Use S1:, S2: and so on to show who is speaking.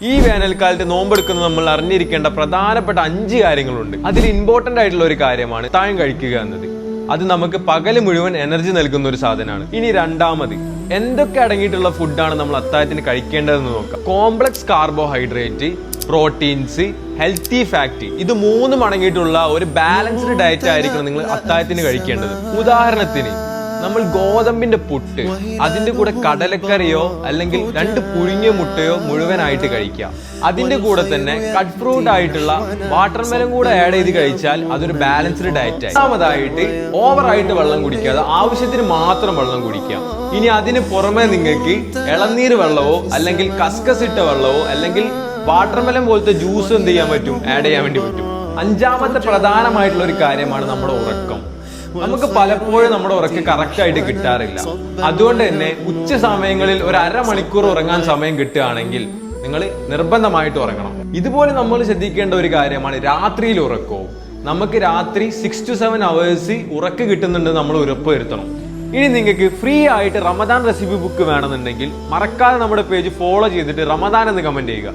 S1: ഈ വേനൽക്കാലത്ത് നോമ്പെടുക്കുന്ന നമ്മൾ അറിഞ്ഞിരിക്കേണ്ട പ്രധാനപ്പെട്ട 5 കാര്യങ്ങളുണ്ട്. അതിൽ ഇമ്പോർട്ടന്റ് ആയിട്ടുള്ള ഒരു കാര്യമാണ് അത്താഴം കഴിക്കുക എന്നത്. അത് നമുക്ക് പകല് മുഴുവൻ എനർജി നൽകുന്ന ഒരു സാധനമാണ്. ഇനി രണ്ടാമത്, എന്തൊക്കെ അടങ്ങിയിട്ടുള്ള ഫുഡാണ് നമ്മൾ അത്താഴത്തിന് കഴിക്കേണ്ടതെന്ന് നോക്കാം. Complex carbohydrate, proteins, healthy fat, ഇത് 3 അടങ്ങിയിട്ടുള്ള ഒരു ബാലൻസ്ഡ് ഡയറ്റ് ആയിരിക്കണം നിങ്ങൾ അത്താഴത്തിന് കഴിക്കേണ്ടത്. ഉദാഹരണത്തിന് നമ്മൾ ഗോതമ്പിന്റെ പുട്ട്, അതിന്റെ കൂടെ കടലക്കറിയോ അല്ലെങ്കിൽ 2 പുഴുങ്ങിയ മുട്ടയോ മുഴുവനായിട്ട് കഴിക്കാം. അതിന്റെ കൂടെ തന്നെ കട്ട് ഫ്രൂട്ട് ആയിട്ടുള്ള വാട്ടർമെലൻ കൂടെ ആഡ് ചെയ്ത് കഴിച്ചാൽ അതൊരു ബാലൻസ്ഡ് ഡയറ്റ് ആയി. രണ്ടാമതായിട്ട് ഓവറായിട്ട് വെള്ളം കുടിക്കാതെ ആവശ്യത്തിന് മാത്രം വെള്ളം കുടിക്കാം. ഇനി അതിന് പുറമെ നിങ്ങൾക്ക് ഇളനീര് വെള്ളമോ അല്ലെങ്കിൽ കസ്കസ് ഇട്ട വെള്ളമോ അല്ലെങ്കിൽ വാട്ടർമെലൻ പോലത്തെ ജ്യൂസ് എന്ത് ചെയ്യാൻ പറ്റും, ആഡ് ചെയ്യാൻ വേണ്ടി പറ്റും. അഞ്ചാമത്തെ പ്രധാനമായിട്ടുള്ള ഒരു കാര്യമാണ് നമ്മുടെ ഉറക്കം. നമുക്ക് പലപ്പോഴും നമ്മുടെ ഉറക്കം കറക്റ്റ് ആയിട്ട് കിട്ടാറില്ല. അതുകൊണ്ട് തന്നെ ഉച്ച സമയങ്ങളിൽ ഒരു അരമണിക്കൂർ ഉറങ്ങാൻ സമയം കിട്ടുകയാണെങ്കിൽ നിങ്ങൾ നിർബന്ധമായിട്ട് ഉറങ്ങണം. ഇതുപോലെ നമ്മൾ ശ്രദ്ധിക്കേണ്ട ഒരു കാര്യമാണ് രാത്രിയിൽ ഉറക്കവും. നമുക്ക് രാത്രി 6 to 7 hours ഉറക്കം കിട്ടുന്നുണ്ട് നമ്മൾ ഉറപ്പുവരുത്തണം. ഇനി നിങ്ങൾക്ക് ഫ്രീ ആയിട്ട് റമദാൻ റെസിപ്പി ബുക്ക് വേണമെന്നുണ്ടെങ്കിൽ മറക്കാതെ നമ്മുടെ പേജ് ഫോളോ ചെയ്തിട്ട് റമദാൻ എന്ന് കമന്റ് ചെയ്യുക.